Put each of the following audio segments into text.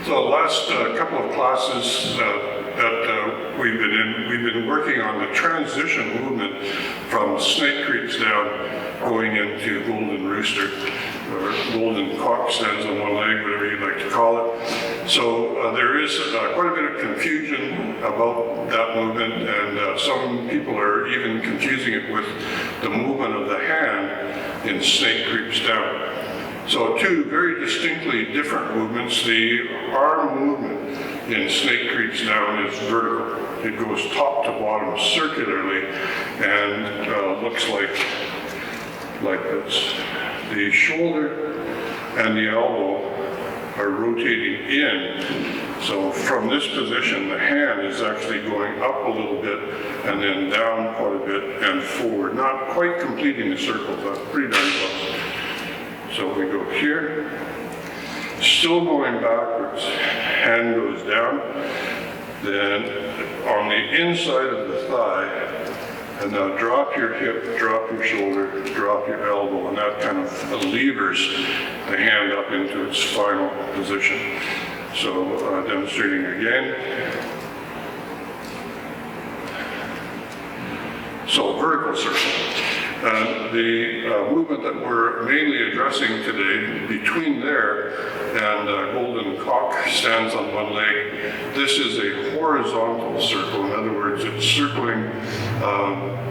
So the last couple of classes that we've been working on the transition movement from snake creeps down going into Golden Rooster, or Golden Cock stands on one leg, whatever you'd like to call it. So there is quite a bit of confusion about that movement, and some people are even confusing it with the movement of the hand in snake creeps down. So two very distinctly different movements. The arm movement in snake creeps down is vertical. It goes top to bottom circularly and looks like this. The shoulder and the elbow are rotating in. So from this position, the hand is actually going up a little bit and then down quite a bit and forward. Not quite completing the circle, but pretty darn close. So we go here, still going backwards, hand goes down, then on the inside of the thigh, and now drop your hip, drop your shoulder, drop your elbow, and that kind of levers the hand up into its final position. So demonstrating again. So vertical circle. The movement that we're mainly addressing today, between there and Golden Cock stands on one leg, this is a horizontal circle. In other words, it's circling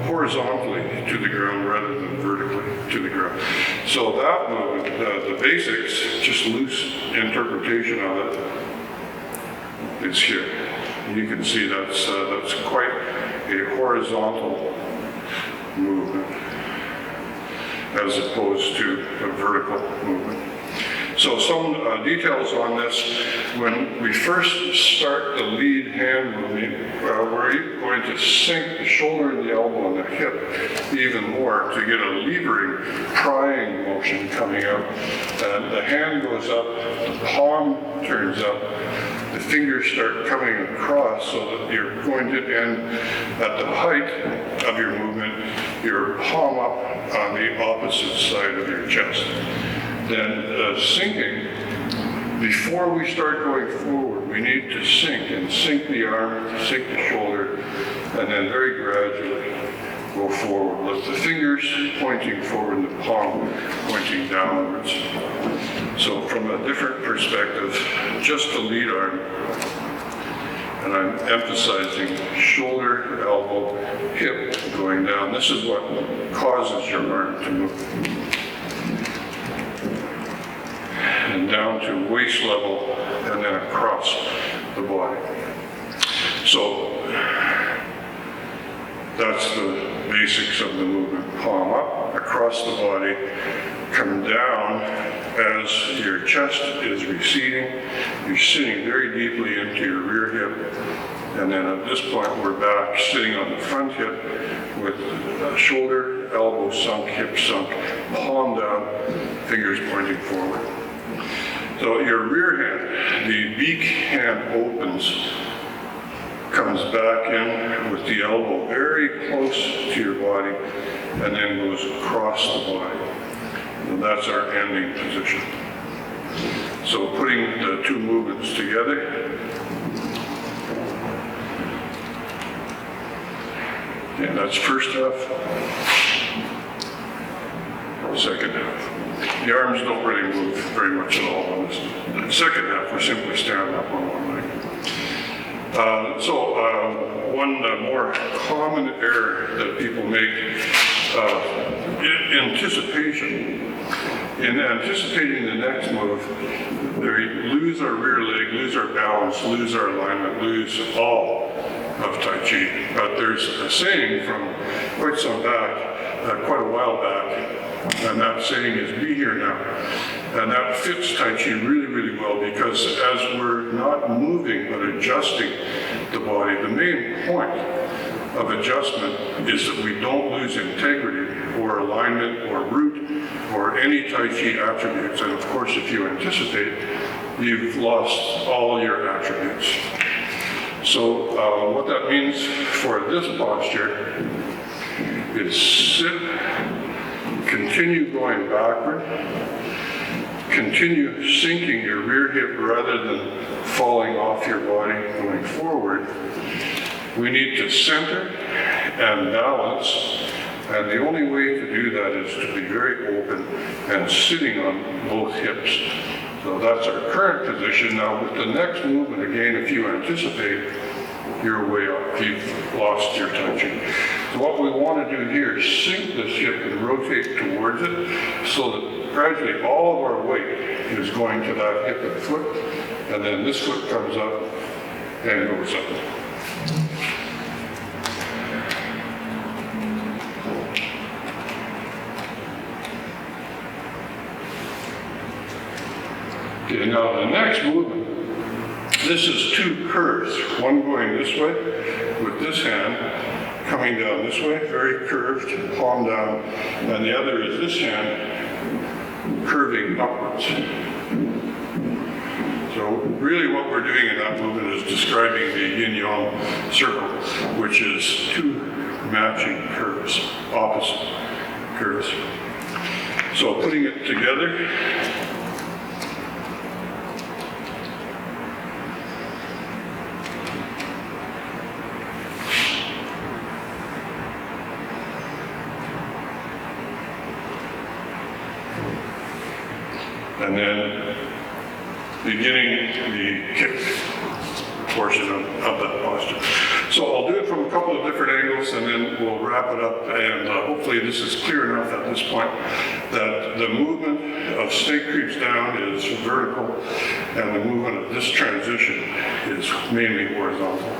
horizontally to the ground rather than vertically to the ground. So that movement, the basics, just loose interpretation of it, is here. You can see that's quite a horizontal movement, as opposed to a vertical movement. So some details on this. When we first start the lead hand movement, we're going to sink the shoulder and the elbow and the hip even more to get a levering, prying motion coming out. And the hand goes up, the palm turns up, the fingers start coming across so that you're going to end at the height of your movement, your palm up on the opposite side of your chest. Then sinking, before we start going forward, we need to sink and sink the arm, sink the shoulder, and then very gradually go forward with the fingers pointing forward and the palm pointing downwards. So from a different perspective, just the lead arm, and I'm emphasizing shoulder, elbow, hip going down. This is what causes your arm to move. And down to waist level and then across the body. So that's the basics of the movement. Palm up, across the body, come down as your chest is receding. You're sitting very deeply into your rear hip. And then at this point, we're back sitting on the front hip with shoulder, elbow sunk, hip sunk, palm down, fingers pointing forward. So your rear hand, the beak hand opens, comes back in with the elbow very close to your body, and then goes across the body. And that's our ending position. So putting the two movements together, and that's first half, second half. The arms don't really move very much at all on this. The second half, we simply stand up on one leg. One more common error that people make, anticipation. In anticipating the next move, they lose our rear leg, lose our balance, lose our alignment, lose all of Tai Chi. But there's a saying from quite a while back, and that saying is, be here now. And that fits Tai Chi really, really well, because as we're not moving but adjusting the body, the main point of adjustment is that we don't lose integrity or alignment or root or any Tai Chi attributes. And of course, if you anticipate, you've lost all your attributes. So what that means for this posture is sit, continue going backward, continue sinking your rear hip rather than falling off your body going forward. We need to center and balance, and the only way to do that is to be very open and sitting on both hips. So that's our current position. Now with the next movement, again, if you anticipate, you're way off. You've lost your tension. So what we want to do here is sink this hip and rotate towards it so that gradually all of our weight is going to that hip and foot, and then this foot comes up and goes up. Okay, now the next movement, this is two curves, one going this way with this hand coming down this way, very curved, palm down, and the other is this hand curving upwards. So really what we're doing in that movement is describing the yin-yang circle, which is two matching curves, opposite curves. So putting it together, and then beginning the kick portion of that posture. So I'll do it from a couple of different angles and then we'll wrap it up, and hopefully this is clear enough at this point that the movement of snake creeps down is vertical and the movement of this transition is mainly horizontal.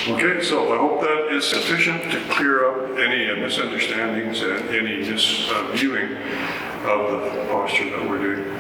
Okay, so I hope that is sufficient to clear up any misunderstandings and any misviewing of the posture that we're doing.